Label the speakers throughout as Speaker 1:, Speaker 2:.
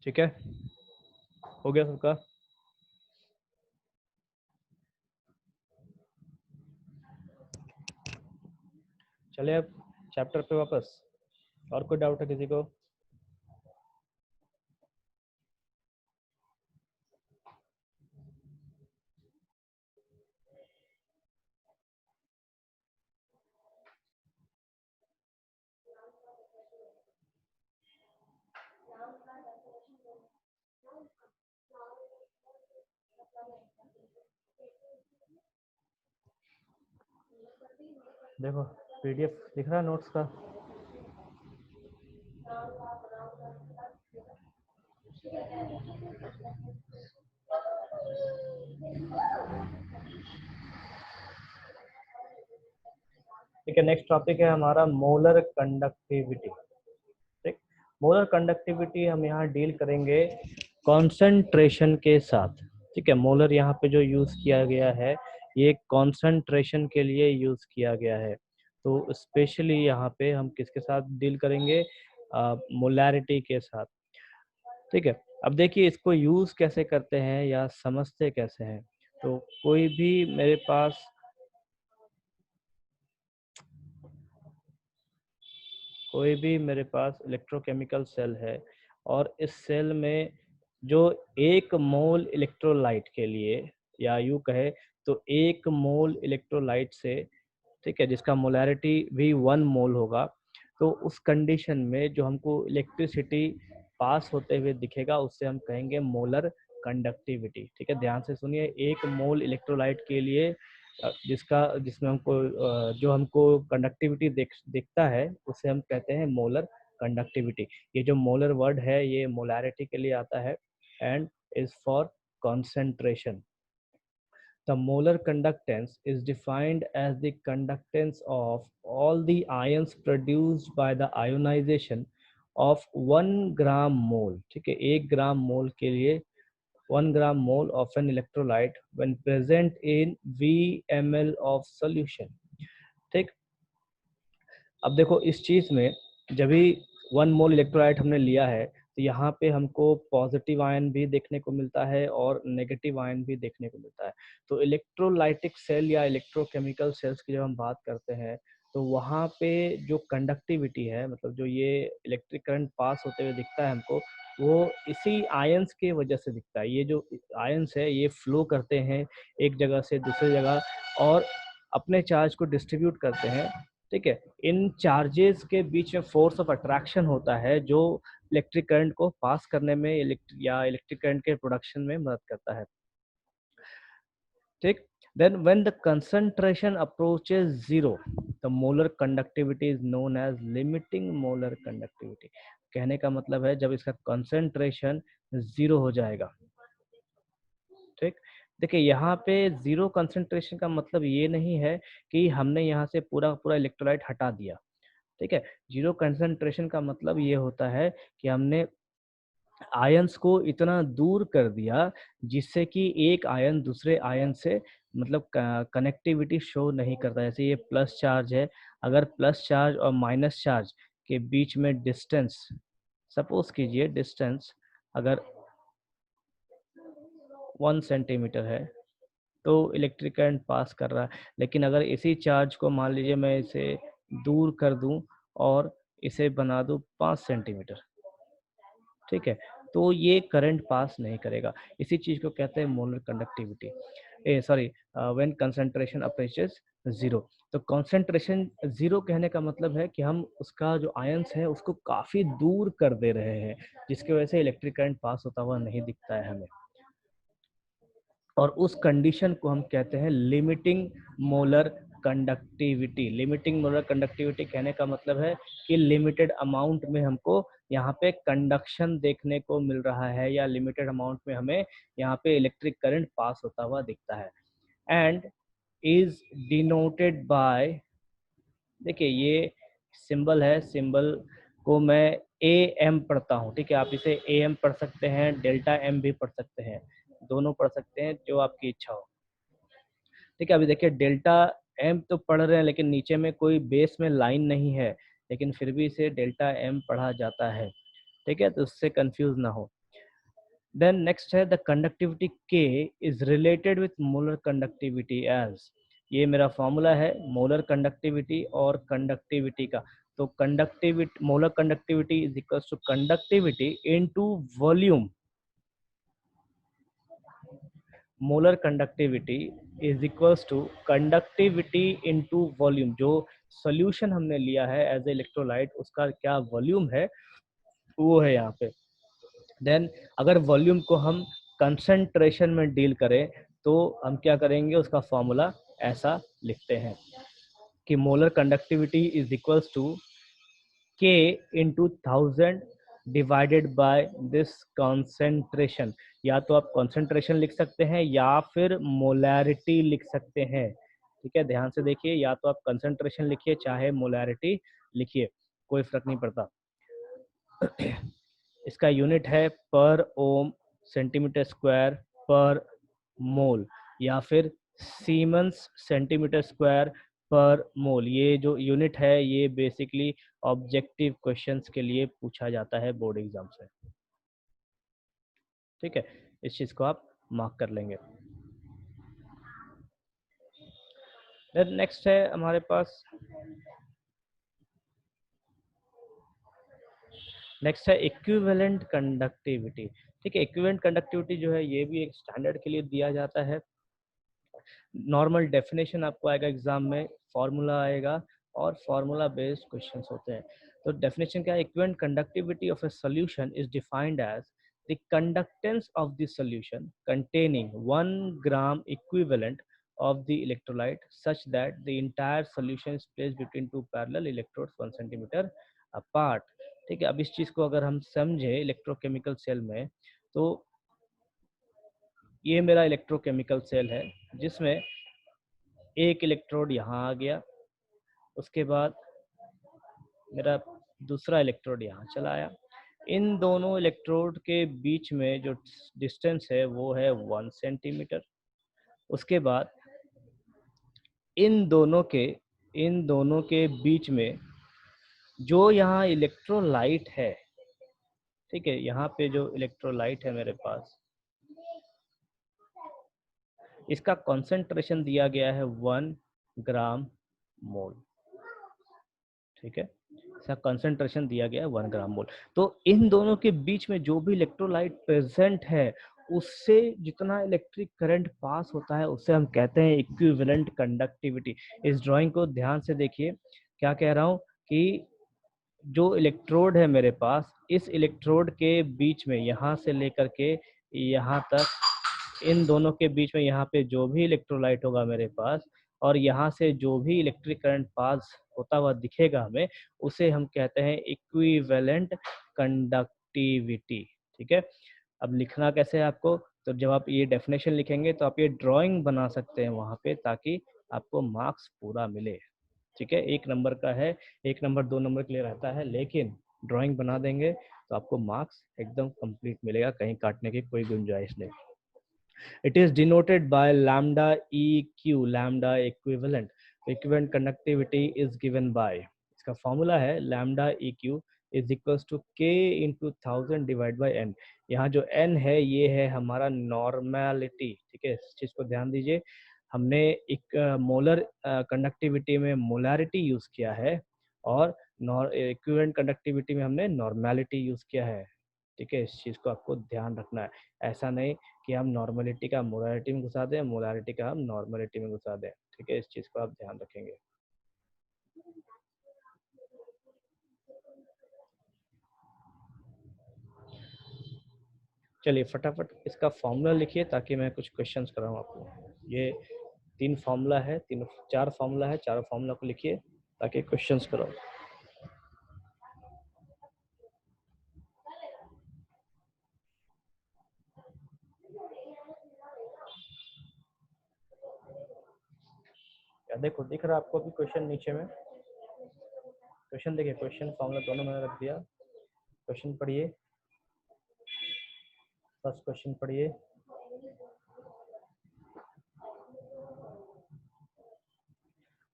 Speaker 1: ठीक है, हो गया सबका? चलिए अब चैप्टर पे वापस। और कोई डाउट है किसी को? देखो पीडीएफ दिख रहा है नोट्स का? ठीक है, नेक्स्ट टॉपिक है हमारा मोलर कंडक्टिविटी। ठीक, मोलर कंडक्टिविटी हम यहाँ डील करेंगे कॉन्सेंट्रेशन के साथ। ठीक है, मोलर यहाँ पे जो यूज किया गया है ये कॉन्सेंट्रेशन के लिए यूज किया गया है। तो स्पेशली यहाँ पे हम किसके साथ डील करेंगे? मोलैरिटी के साथ। ठीक है, अब देखिए इसको यूज कैसे करते हैं या समझते कैसे हैं। तो कोई भी मेरे पास इलेक्ट्रोकेमिकल सेल है और इस सेल में जो एक मोल इलेक्ट्रोलाइट के लिए, या यूँ कहे तो एक मोल इलेक्ट्रोलाइट से, ठीक है, जिसका मोलैरिटी भी 1 मोल होगा, तो उस कंडीशन में जो हमको इलेक्ट्रिसिटी पास होते हुए दिखेगा उसे हम कहेंगे मोलर कंडक्टिविटी। ठीक है, ध्यान से सुनिए, 1 मोल इलेक्ट्रोलाइट के लिए जिसमें हमको जो हमको कंडक्टिविटी दिखता है उसे हम कहते हैं मोलर कंडक्टिविटी। ये जो मोलर वर्ड है ये मोलैरिटी के लिए आता है and is for concentration. The molar conductance is defined as the conductance of all the ions produced by the ionization of 1 gram mole. ठीक है, 1 gram mole के लिए 1 gram mole of an electrolyte when present in VmL of solution. ठीक, अब देखो इस चीज में जब भी 1 मोल इलेक्ट्रोलाइट हमने लिया है तो यहाँ पे हमको पॉजिटिव आयन भी देखने को मिलता है और नेगेटिव आयन भी देखने को मिलता है। तो इलेक्ट्रोलाइटिक सेल या इलेक्ट्रोकेमिकल सेल्स की जब हम बात करते हैं तो वहाँ पे जो कंडक्टिविटी है, मतलब जो ये इलेक्ट्रिक करंट पास होते हुए दिखता है हमको, वो इसी आयंस के वजह से दिखता है। ये जो आयंस है ये फ्लो करते हैं एक जगह से दूसरी जगह और अपने चार्ज को डिस्ट्रीब्यूट करते हैं। ठीक है, इन चार्जेस के बीच में फोर्स ऑफ अट्रैक्शन होता है जो इलेक्ट्रिक करंट को पास करने में इलेक्ट्रिक करंट के प्रोडक्शन में मदद करता है। ठीक, then when the concentration approaches zero, the molar conductivity is known as limiting molar conductivity. कहने का मतलब है जब इसका कंसंट्रेशन 0 हो जाएगा। ठीक, देखिए यहाँ पे 0 कंसंट्रेशन का मतलब ये नहीं है कि हमने यहाँ से पूरा पूरा इलेक्ट्रोलाइट हटा दिया। ठीक है, 0 कंसंट्रेशन का मतलब ये होता है कि हमने आयंस को इतना दूर कर दिया जिससे कि एक आयन दूसरे आयन से मतलब कनेक्टिविटी शो नहीं करता। जैसे ये प्लस चार्ज है, अगर प्लस चार्ज और माइनस चार्ज के बीच में डिस्टेंस, सपोज कीजिए डिस्टेंस अगर 1 सेंटीमीटर है तो इलेक्ट्रिक करंट पास कर रहा है। लेकिन अगर इसी चार्ज को मान लीजिए मैं इसे दूर कर दूं और इसे बना दूं 5 सेंटीमीटर, ठीक है, तो ये करंट पास नहीं करेगा। इसी चीज को कहते हैं molar conductivity. Sorry, when concentration approaches 0। तो कंसंट्रेशन 0 कहने का मतलब है कि हम उसका जो आयंस है उसको काफी दूर कर दे रहे हैं जिसकी वजह से इलेक्ट्रिक करंट पास होता हुआ नहीं दिखता है हमें। और उस कंडीशन को हम कहते हैं limiting molar conductivity. Limiting molar conductivity कहने का मतलब है कि लिमिटेड अमाउंट में हमको यहाँ पे कंडक्शन देखने को मिल रहा है या लिमिटेड अमाउंट में हमें यहाँ पे इलेक्ट्रिक करंट पास होता हुआ दिखता है। एंड इज डिनोटेड बाय, देखिए ये सिंबल है, सिंबल को मैं ए एम पढ़ता हूँ। ठीक है, आप इसे ए एम पढ़ सकते हैं, डेल्टा एम भी पढ़ सकते हैं, दोनों पढ़ सकते हैं जो आपकी इच्छा हो। ठीक है, अभी देखिए डेल्टा एम तो पढ़ रहे हैं लेकिन नीचे में कोई बेस में लाइन नहीं है, लेकिन फिर भी इसे डेल्टा एम पढ़ा जाता है। ठीक है, तो उससे कंफ्यूज ना हो। देन नेक्स्ट है द कंडक्टिविटी के is related with molar conductivity as, ये मेरा फॉर्मूला है मोलर कंडक्टिविटी और कंडक्टिविटी का। तो conductivity, molar conductivity is equal to conductivity into volume, molar conductivity is equals to conductivity into volume. जो solution हमने लिया है एज ए इलेक्ट्रोलाइट उसका क्या वॉल्यूम है वो है यहाँ पे। देन अगर वॉल्यूम को हम कंसंट्रेशन में डील करें तो हम क्या करेंगे, उसका फॉर्मूला ऐसा लिखते हैं कि molar conductivity is equals to K into 1000 divided by this concentration. या तो आप कॉन्सेंट्रेशन लिख सकते हैं या फिर मोलैरिटी लिख सकते हैं। ठीक है, ध्यान से देखिए, या तो आप कंसेंट्रेशन लिखिए चाहे मोलैरिटी लिखिए, कोई फर्क नहीं पड़ता। इसका यूनिट है पर ओम सेंटीमीटर स्क्वायर पर मोल या फिर सीमेंस सेंटीमीटर स्क्वायर पर मोल। ये जो यूनिट है ये बेसिकली ऑब्जेक्टिव क्वेश्चंस के लिए पूछा जाता है बोर्ड एग्जाम से। ठीक है, इस चीज को आप मार्क कर लेंगे। नेक्स्ट है हमारे पास, नेक्स्ट है इक्विवेलेंट कंडक्टिविटी। ठीक है, इक्विवेलेंट कंडक्टिविटी जो है ये भी एक स्टैंडर्ड के लिए दिया जाता है। नॉर्मल डेफिनेशन आपको आएगा एग्जाम में, फॉर्मूला आएगा और फॉर्मूला बेस्ड क्वेश्चंस होते हैं। तो डेफिनेशन क्या है, equivalent conductivity of a solution is defined as the conductance of the solution containing 1 gram equivalent of the electrolyte such that the entire solution is placed between two parallel electrodes 1 centimeter apart। ठीक है, अब इस चीज को अगर हम समझे electrochemical cell में, तो ये मेरा इलेक्ट्रोकेमिकल सेल है जिसमें एक इलेक्ट्रोड यहाँ आ गया, उसके बाद मेरा दूसरा इलेक्ट्रोड यहाँ चला आया। इन दोनों इलेक्ट्रोड के बीच में जो डिस्टेंस है वो है 1 सेंटीमीटर। उसके बाद इन दोनों के बीच में जो यहाँ इलेक्ट्रोलाइट है, ठीक है, यहाँ पे जो इलेक्ट्रोलाइट है मेरे पास, इसका कॉन्सेंट्रेशन दिया गया है 1 ग्राम मोल। ठीक है, इसका कंसंट्रेशन दिया गया है 1 ग्राम मोल। तो इन दोनों के बीच में जो भी इलेक्ट्रोलाइट प्रेजेंट है उससे जितना इलेक्ट्रिक करंट पास होता है उससे हम कहते हैं इक्विवेलेंट कंडक्टिविटी। इस ड्राइंग को ध्यान से देखिए, क्या कह रहा हूं कि जो इलेक्ट्रोड है मेरे पास, इस इलेक्ट्रोड के बीच में यहाँ से लेकर के यहाँ तक, इन दोनों के बीच में यहाँ पे जो भी इलेक्ट्रोलाइट होगा मेरे पास और यहाँ से जो भी इलेक्ट्रिक करंट पास होता हुआ दिखेगा हमें, उसे हम कहते हैं इक्विवेलेंट कंडक्टिविटी। ठीक है, अब लिखना कैसे है आपको, तो जब आप ये डेफिनेशन लिखेंगे तो आप ये ड्राइंग बना सकते हैं वहां पे ताकि आपको मार्क्स पूरा मिले। ठीक है, 1 नंबर का है, 1 नंबर 2 नंबर के लिए रहता है, लेकिन ड्राइंग बना देंगे तो आपको मार्क्स एकदम कंप्लीट मिलेगा, कहीं काटने की कोई गुंजाइश नहीं। It is denoted by lambda EQ, lambda equivalent. Equivalent conductivity is given by, इसका फॉर्मूला है lambda EQ is equals to K into 1000 divide by N। यहाँ जो N है ये है हमारा नॉर्मेलिटी। ठीक है, इस चीज को ध्यान दीजिए, हमने एक मोलर कंडक्टिविटी में मोलैरिटी यूज किया है और इक्विवेलेंट कंडक्टिविटी में हमने नॉर्मेलिटी यूज किया है। ठीक है, इस चीज को आपको ध्यान रखना है, ऐसा नहीं कि हम नॉर्मलिटी का मोलारिटी में घुसा दें, मोलारिटी का हम नॉर्मलिटी में घुसा दें। ठीक है, इस चीज को आप ध्यान रखेंगे। चलिए फटाफट इसका फॉर्मूला लिखिए ताकि मैं कुछ क्वेश्चंस कराऊं आपको। ये 3 फॉर्मूला है, 4 फॉर्मूला है, चारों फॉर्मूला को लिखिए ताकि क्वेश्चंस कराऊं। देखो दिख रहा है आपको अभी क्वेश्चन नीचे में, क्वेश्चन देखिए, क्वेश्चन फॉर्मूला दोनों मैंने रख दिया। क्वेश्चन पढ़िए, फर्स्ट क्वेश्चन पढ़िए।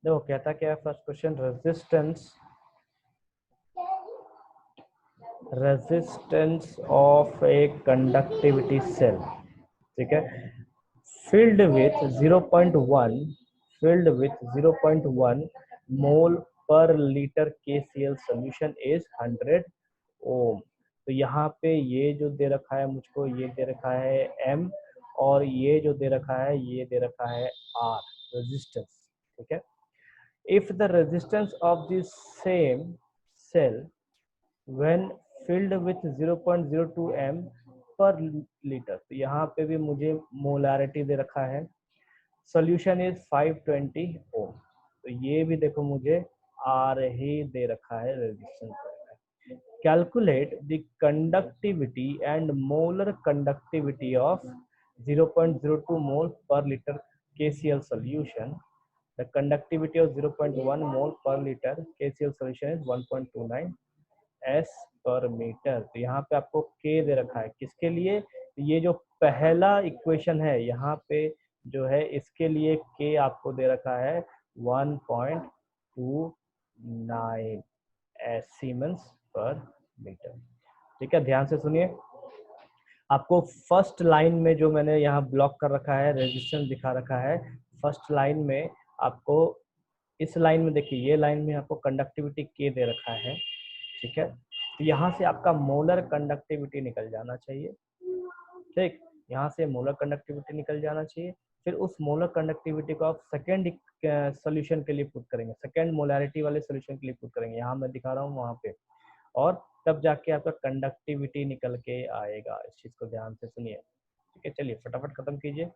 Speaker 1: देखो कहता क्या है first question, resistance of a conductivity cell, ठीक है, filled with 0.1 filled with 0.1 mole per liter KCl solution is 100 ओम। तो यहाँ पे ये जो दे रखा है मुझको, ये दे रखा है M, और ये जो दे रखा है ये दे रखा है R, रेजिस्टेंस, ठीक है। If the resistance of the same cell when filled with 0.02 m per litre, तो यहाँ पे भी मुझे मोलारिटी दे रखा है, सोल्यूशन इज 520 ओम, तो ये भी देखो मुझे आर ही दे रखा है, रेजिस्टेंस दे रखा है। Calculate the conductivity and molar conductivity of 0.02 मोल पर litre KCl solution. The conductivity of 0.1 mole per liter KCl solution is 1.29 S पर मीटर। तो यहाँ पे आपको K दे रखा है, किसके लिए? ये जो पहला इक्वेशन है यहाँ पे जो है, इसके लिए K आपको दे रखा है 1.29 सीमेंस पर मीटर, ठीक है। ध्यान से सुनिए, आपको फर्स्ट लाइन में जो मैंने यहाँ ब्लॉक कर रखा है, रेजिस्टेंस दिखा रखा है फर्स्ट लाइन में, आपको इस लाइन में देखिए, ये लाइन में आपको कंडक्टिविटी K दे रखा है, ठीक है। तो यहाँ से आपका मोलर कंडक्टिविटी निकल जाना चाहिए, ठीक, यहाँ से मोलर कंडक्टिविटी निकल जाना चाहिए। फिर उस मोलर कंडक्टिविटी को आप सेकेंड सोल्यूशन के लिए पुट करेंगे, सेकेंड मोलैरिटी वाले सोल्यूशन के लिए पुट करेंगे, यहाँ मैं दिखा रहा हूँ वहाँ पे, और तब जाके आपका कंडक्टिविटी निकल के आएगा। इस चीज को ध्यान से सुनिए, ठीक है। चलिए फटाफट खत्म कीजिए।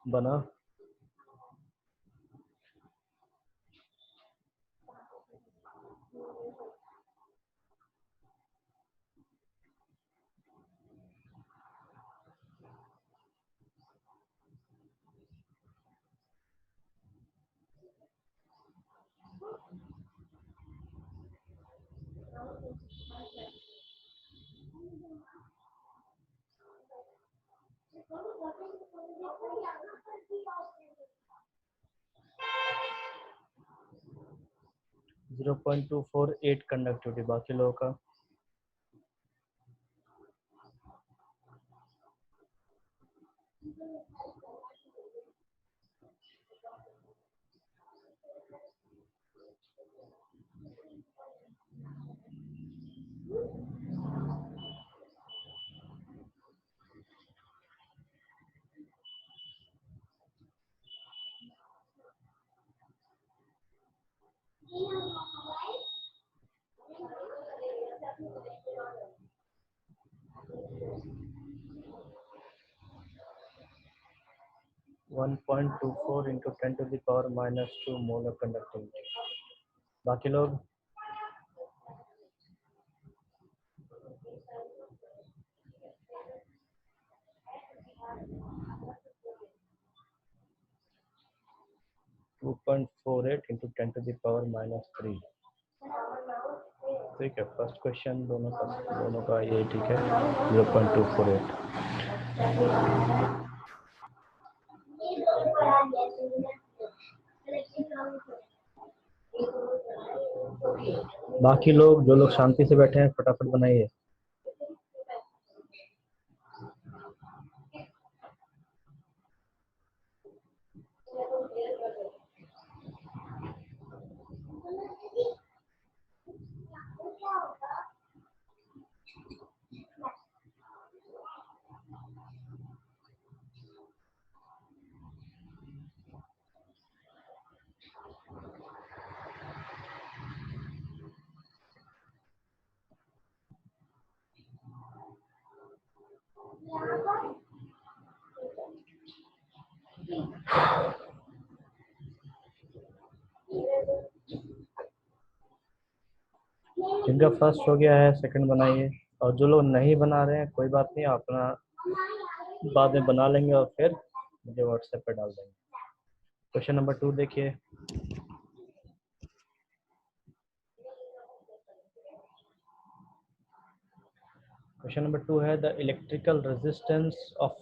Speaker 1: बना 0.248 कंडक्टिविटी, बाकी लोगों का 1.24 into 10 to the power minus 2 molar conductivity. बाकी लोग 2.48 into 10 to the power minus 3, ठीक है। फर्स्ट क्वेश्चन दोनों का ये ठीक है, 0.248। बाकी लोग, जो लोग शांति से बैठे हैं, फटाफट बनाइए। जिनका फर्स्ट हो गया है सेकंड बनाइए, और जो लोग नहीं बना रहे हैं कोई बात नहीं, आप अपना बाद में बना लेंगे और फिर मुझे व्हाट्सएप पे डाल देंगे। क्वेश्चन नंबर 2 देखिए। क्वेश्चन नंबर 2 है the electrical resistance of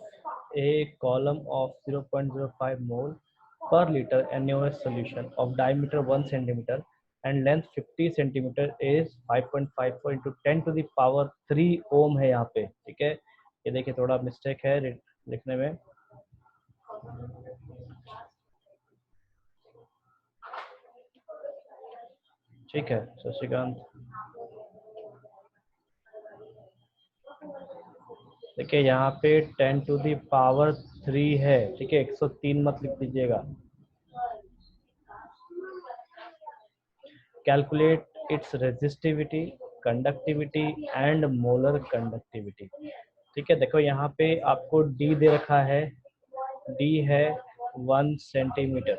Speaker 1: A column of 0.05 mole per liter NaOH solution of diameter 1 centimeter and length 50 centimeter is 5.54 into 10 to the power 3 ओम है यहाँ पे, ठीक है। ये देखिए थोड़ा मिस्टेक है लिखने में। ठीक है शशिकांत, देखिए यहाँ पे 10 to the power 3 है, ठीक है, 103 मत लिख दीजिएगा। Calculate its resistivity, conductivity and molar conductivity. ठीक है, देखो यहाँ पे आपको डी दे रखा है, डी है 1 सेंटीमीटर,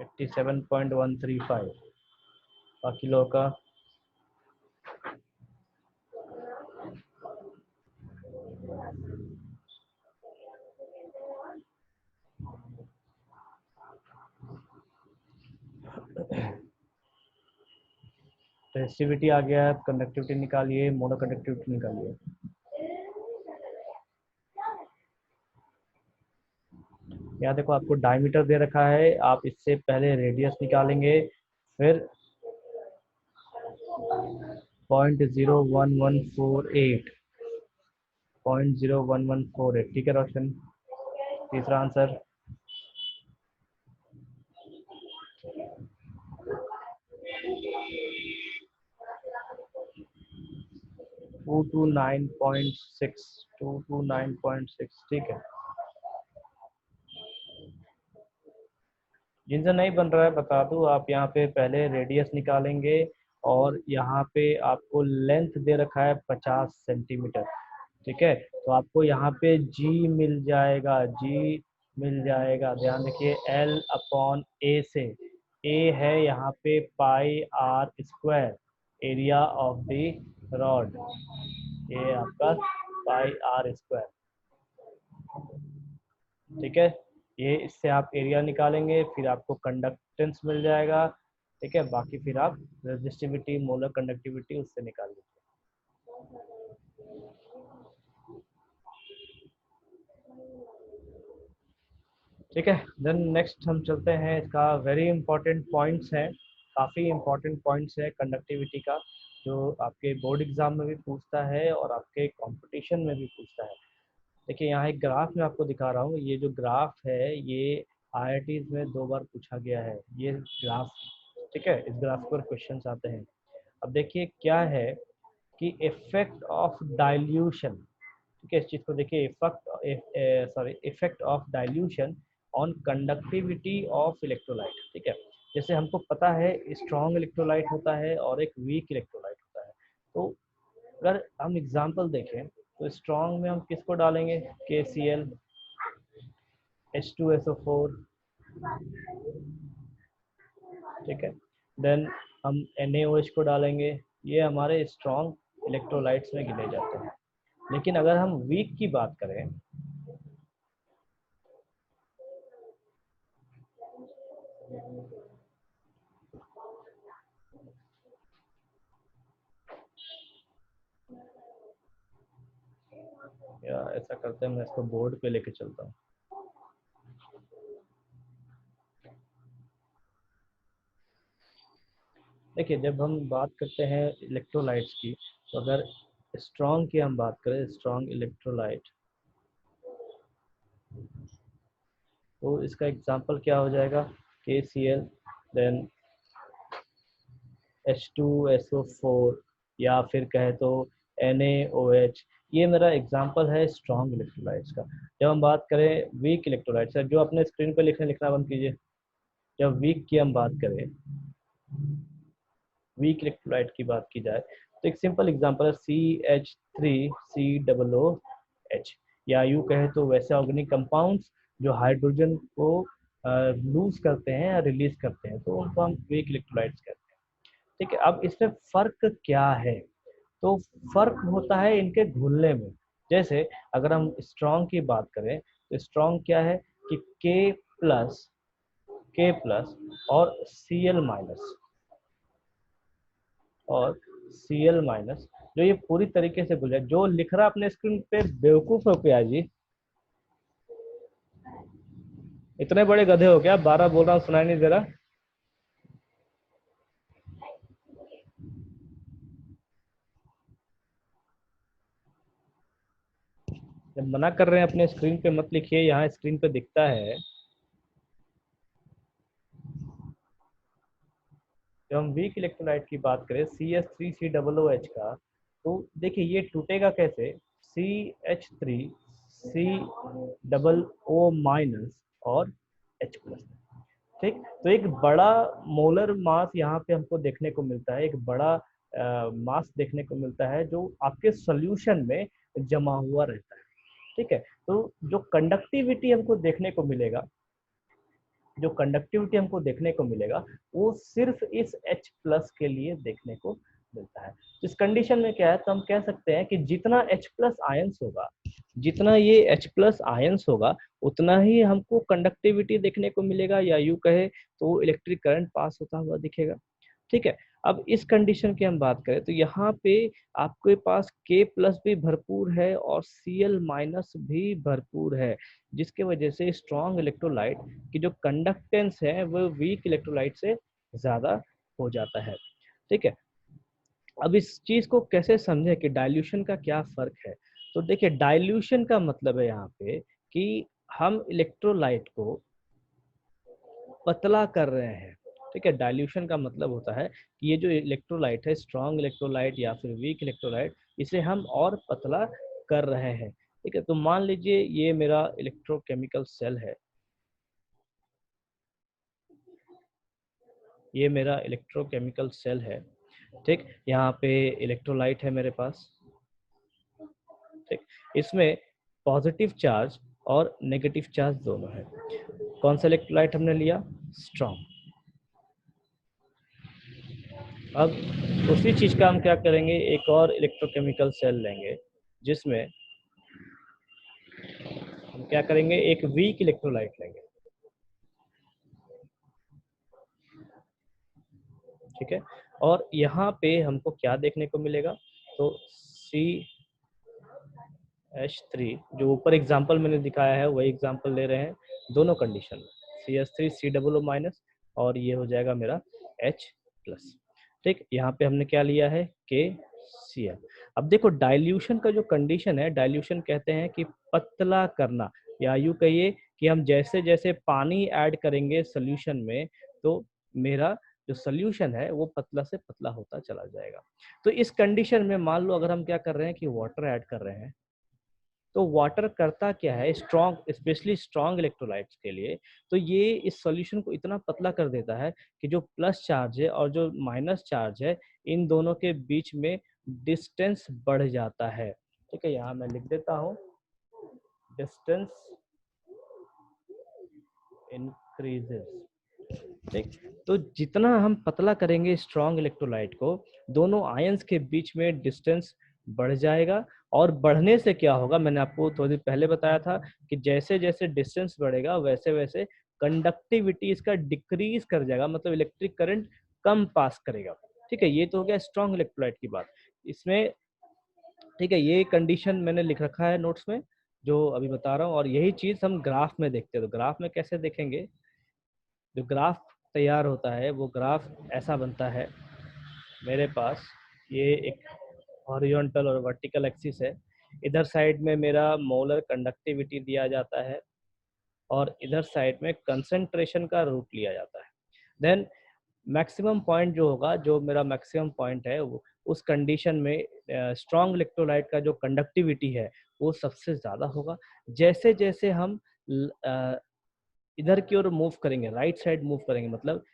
Speaker 1: एट्टी 7.135 किलो का। रेजिस्टिविटी आ गया है, कंडक्टिविटी निकालिए, मोनो कंडक्टिविटी निकालिए। यहाँ देखो आपको डायमीटर दे रखा है, आप इससे पहले रेडियस निकालेंगे, फिर 0.01148 0.01148, ठीक है रोशन। तीसरा आंसर 229.6, ठीक है। जिनसे नहीं बन रहा है बता दूं, आप यहाँ पे पहले रेडियस निकालेंगे और यहाँ पे आपको लेंथ दे रखा है 50 सेंटीमीटर, ठीक है। तो आपको यहाँ पे जी मिल जाएगा, जी मिल जाएगा, ध्यान रखिए L अपॉन ए से, ए है यहाँ पे pi R square, area of the rod, ये आपका पाई आर स्क्वायर, ठीक है। ये इससे आप एरिया निकालेंगे, फिर आपको कंडक्टेंस मिल जाएगा, ठीक है। बाकी फिर आप रेजिस्टिविटी, मोलर कंडक्टिविटी उससे निकाल लीजिए। ठीक है, देन नेक्स्ट हम चलते हैं, इसका वेरी इंपॉर्टेंट पॉइंट्स हैं, काफ़ी इंपॉर्टेंट पॉइंट्स है कंडक्टिविटी का, जो आपके बोर्ड एग्जाम में भी पूछता है और आपके कंपटीशन में भी पूछता है। देखिए यहाँ एक ग्राफ मैं आपको दिखा रहा हूँ, ये जो ग्राफ है ये IITs में 2 बार पूछा गया है ये ग्राफ, ठीक है। इस ग्राफ पर क्वेश्चंस आते हैं। अब देखिए क्या है कि इफेक्ट ऑफ डाइल्यूशन, ठीक है, इस चीज को देखिए, effect of dilution on conductivity of electrolyte, ठीक है। जैसे हमको पता है स्ट्रॉन्ग इलेक्ट्रोलाइट होता है और एक वीक इलेक्ट्रोलाइट होता है, तो अगर हम एग्जांपल देखें तो स्ट्रॉन्ग में हम किसको डालेंगे, KCl, H2SO4, ठीक है। देन हम NaOH को डालेंगे, ये हमारे स्ट्रॉन्ग इलेक्ट्रोलाइट्स में गिने जाते हैं। लेकिन अगर हम वीक की बात करें, या ऐसा करते हैं मैं इसको बोर्ड पे लेके चलता हूँ। देखिए जब हम बात करते हैं इलेक्ट्रोलाइट्स की, तो अगर स्ट्रॉन्ग की हम बात करें, स्ट्रॉन्ग इलेक्ट्रोलाइट, तो इसका एग्जांपल क्या हो जाएगा, KCl, देन H2SO4, या फिर कहे तो NaOH। ये मेरा एग्जांपल है स्ट्रॉन्ग इलेक्ट्रोलाइट्स का। जब हम बात करें वीक इलेक्ट्रोलाइट्स, जो अपने स्क्रीन पर लिखना बंद कीजिए। जब वीक की हम बात करें, वीक इलेक्ट्रोलाइट की बात की जाए, तो एक सिंपल एग्जांपल है CH3COOH। या यूँ कहे तो वैसे ऑर्गेनिक कंपाउंड्स जो हाइड्रोजन को लूज करते हैं या रिलीज करते हैं, तो उनको हम वीक इलेक्ट्रोलाइट्स कहते हैं। ठीक है, अब इसमें फर्क क्या है? तो फर्क होता है इनके घुलने में। जैसे अगर हम स्ट्रॉन्ग की बात करें तो स्ट्रॉन्ग क्या है कि के प्लस और Cl- और Cl- जो ये पूरी तरीके से घुल जाए। जो लिख रहा अपने स्क्रीन पे बेवकूफ हो क्या जी? इतने बड़े गधे हो क्या? 12 बोल रहा हूँ सुनाई नहीं दे रहा? जब मना कर रहे हैं अपने स्क्रीन पे मत लिखिए, यहाँ स्क्रीन पे दिखता है। जब हम वीक इलेक्ट्रोलाइट की बात करें CH3COOH का, तो देखिए ये टूटेगा कैसे? CH3COO- और H+। ठीक, तो एक बड़ा मोलर मास यहाँ पे हमको देखने को मिलता है, एक बड़ा मास देखने को मिलता है जो आपके सॉल्यूशन में जमा हुआ रहता है। ठीक है, तो जो कंडक्टिविटी हमको देखने को मिलेगा, जो कंडक्टिविटी हमको देखने को मिलेगा, वो सिर्फ इस H+ के लिए देखने को मिलता है। इस कंडीशन में क्या है, तो हम कह सकते हैं कि जितना H+ आयंस होगा, जितना ये H+ आयंस होगा, उतना ही हमको कंडक्टिविटी देखने को मिलेगा, या यूं कहे तो इलेक्ट्रिक करंट पास होता हुआ दिखेगा। ठीक है, अब इस कंडीशन की हम बात करें तो यहाँ पे आपके पास K+ भी भरपूर है और Cl- भी भरपूर है, जिसके वजह से स्ट्रॉन्ग इलेक्ट्रोलाइट की जो कंडक्टेंस है वो वीक इलेक्ट्रोलाइट से ज्यादा हो जाता है। ठीक है, अब इस चीज को कैसे समझे कि डाइल्यूशन का क्या फर्क है? तो देखिए, डाइल्यूशन का मतलब है यहाँ पे कि हम इलेक्ट्रोलाइट को पतला कर रहे हैं। ठीक है, डाइल्यूशन का मतलब होता है कि ये जो इलेक्ट्रोलाइट है, स्ट्रॉन्ग इलेक्ट्रोलाइट या फिर वीक इलेक्ट्रोलाइट, इसे हम और पतला कर रहे हैं। ठीक है, तो मान लीजिए ये मेरा इलेक्ट्रोकेमिकल सेल है, ये मेरा इलेक्ट्रोकेमिकल सेल है। ठीक, यहाँ पे इलेक्ट्रोलाइट है मेरे पास। ठीक, इसमें पॉजिटिव चार्ज और नेगेटिव चार्ज दोनों है। कौन सा इलेक्ट्रोलाइट हमने लिया? स्ट्रॉन्ग। अब उसी चीज का हम क्या करेंगे, एक और इलेक्ट्रोकेमिकल सेल लेंगे, जिसमें हम क्या करेंगे, एक वीक इलेक्ट्रोलाइट लेंगे। ठीक है, और यहाँ पे हमको क्या देखने को मिलेगा, तो CH3, जो ऊपर एग्जांपल मैंने दिखाया है वही एग्जांपल ले रहे हैं दोनों कंडीशन में, CH3COO- और ये हो जाएगा मेरा H+। ठीक, यहाँ पे हमने क्या लिया है, KCl। अब देखो, डाइल्यूशन का जो कंडीशन है, डाइल्यूशन कहते हैं कि पतला करना, या यूं कहिए कि हम जैसे जैसे पानी ऐड करेंगे सोल्यूशन में, तो मेरा जो सोल्यूशन है वो पतला से पतला होता चला जाएगा। तो इस कंडीशन में मान लो अगर हम क्या कर रहे हैं कि वाटर ऐड कर रहे हैं, तो वाटर करता क्या है, स्ट्रॉन्ग, स्पेशली स्ट्रॉन्ग इलेक्ट्रोलाइट्स के लिए, तो ये इस सॉल्यूशन को इतना पतला कर देता है कि जो प्लस चार्ज है और जो माइनस चार्ज है, इन दोनों के बीच में डिस्टेंस बढ़ जाता है। ठीक है, यहाँ मैं लिख देता हूँ, डिस्टेंस इंक्रीजेस। ठीक, तो जितना हम पतला करेंगे स्ट्रॉन्ग इलेक्ट्रोलाइट को, दोनों आयंस के बीच में डिस्टेंस बढ़ जाएगा। और बढ़ने से क्या होगा, मैंने आपको थोड़ी देर पहले बताया था कि जैसे जैसे डिस्टेंस बढ़ेगा वैसे वैसे कंडक्टिविटी इसका डिक्रीज कर जाएगा, मतलब इलेक्ट्रिक करंट कम पास करेगा। ठीक है, ये तो हो गया स्ट्रॉन्ग इलेक्ट्रोलाइट की बात इसमें। ठीक है, ये कंडीशन मैंने लिख रखा है नोट्स में जो अभी बता रहा हूँ, और यही चीज हम ग्राफ में देखते हैं। तो ग्राफ में कैसे देखेंगे, जो ग्राफ तैयार होता है वो ग्राफ ऐसा बनता है, मेरे पास ये एक हॉरिजॉन्टल और वर्टिकल एक्सिस है, इधर साइड में मेरा मोलर कंडक्टिविटी दिया जाता है और इधर साइड में कंसंट्रेशन का रूट लिया जाता है। देन मैक्सिमम पॉइंट जो होगा, जो मेरा मैक्सिमम पॉइंट है, वो उस कंडीशन में स्ट्रॉन्ग इलेक्ट्रोलाइट का जो कंडक्टिविटी है वो सबसे ज़्यादा होगा। जैसे जैसे हम इधर की ओर मूव करेंगे, राइट साइड मूव करेंगे, मतलब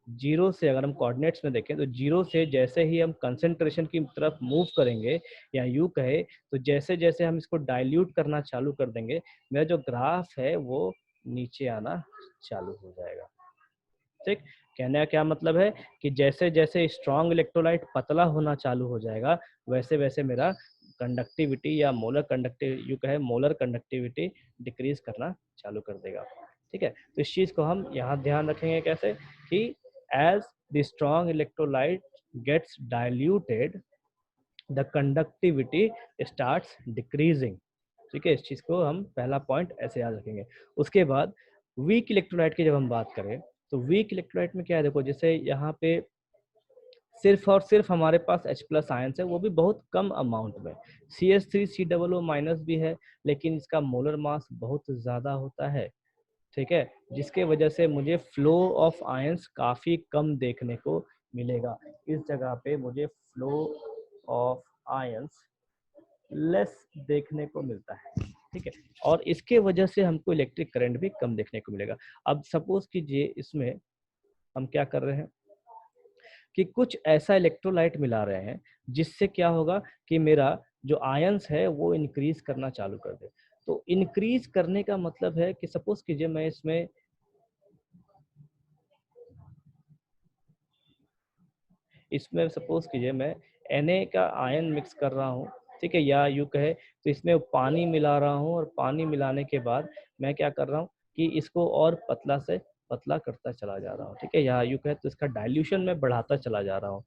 Speaker 1: जीरो से अगर हम कोऑर्डिनेट्स में देखें तो जीरो से जैसे ही हम कंसंट्रेशन की तरफ मूव करेंगे या यूं कहे तो जैसे जैसे हम इसको डाइल्यूट करना चालू कर देंगे, मेरा जो ग्राफ है वो नीचे आना चालू हो जाएगा। ठीक, कहने का क्या मतलब है कि जैसे जैसे स्ट्रॉन्ग इलेक्ट्रोलाइट पतला होना चालू हो जाएगा, वैसे वैसे मेरा कंडक्टिविटी या मोलर कंडक्टिव यू कहे मोलर कंडक्टिविटी डिक्रीज करना चालू कर देगा। ठीक है, तो इस चीज को हम यहाँ ध्यान रखेंगे कैसे कि as the strong electrolyte gets diluted the conductivity starts decreasing. ठीक है, इस चीज को हम पहला पॉइंट ऐसे याद रखेंगे। उसके बाद वीक इलेक्ट्रोलाइट की जब हम बात करें तो वीक इलेक्ट्रोलाइट में क्या है, देखो जैसे यहाँ पे सिर्फ और सिर्फ हमारे पास H+ आयंस है, वो भी बहुत कम अमाउंट में। CH3 COO माइनस भी है, लेकिन इसका मोलर मास बहुत ज़्यादा होता है। ठीक है, जिसके वजह से मुझे फ्लो ऑफ आयंस काफ़ी कम देखने को मिलेगा। इस जगह पे मुझे फ्लो ऑफ आयंस लेस देखने को मिलता है। ठीक है, और इसके वजह से हमको इलेक्ट्रिक करंट भी कम देखने को मिलेगा। अब सपोज कीजिए इसमें हम क्या कर रहे हैं कि कुछ ऐसा इलेक्ट्रोलाइट मिला रहे हैं जिससे क्या होगा कि मेरा जो आयंस है वो इंक्रीज करना चालू कर दे। तो इंक्रीज करने का मतलब है कि सपोज कीजिए मैं इसमें सपोज कीजिए मैं Na का आयन मिक्स कर रहा हूँ। ठीक है, या यूं कहे तो इसमें पानी मिला रहा हूँ और पानी मिलाने के बाद मैं क्या कर रहा हूँ कि इसको और पतला से पतला करता चला जा रहा हूँ। ठीक है, या यूं कहे तो इसका डाइल्यूशन में बढ़ाता चला जा रहा हूँ।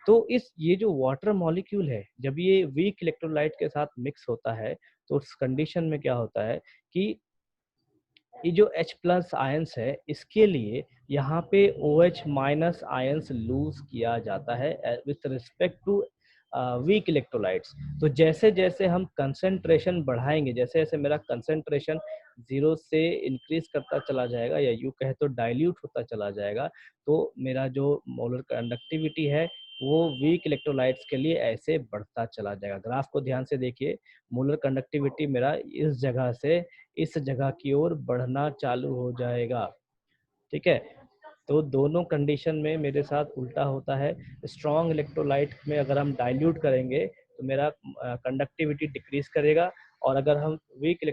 Speaker 1: तो इस ये जो वाटर मॉलिक्यूल है जब ये वीक इलेक्ट्रोलाइट के साथ मिक्स होता है तो उस कंडीशन में क्या होता है कि ये जो H+ आयंस है इसके लिए यहाँ पे OH- आयंस लूज किया जाता है with respect to weak electrolytes. तो जैसे जैसे हम कंसंट्रेशन बढ़ाएंगे, जैसे जैसे मेरा कंसंट्रेशन जीरो से इंक्रीज करता चला जाएगा या यूं कहे तो डाइल्यूट होता चला जाएगा, तो मेरा जो मोलर कंडक्टिविटी है वो वीक इलेक्ट्रोलाइट्स के लिए ऐसे बढ़ता चला जाएगा। ग्राफ को ध्यान से देखिए, मोलर कंडक्टिविटी मेरा इस जगह से इस जगह की ओर बढ़ना चालू हो जाएगा। ठीक है, तो दोनों कंडीशन में मेरे साथ उल्टा होता है। स्ट्रॉन्ग इलेक्ट्रोलाइट में अगर हम डाइल्यूट करेंगे तो मेरा कंडक्टिविटी डिक्रीज करेगा, और अगर हम वीक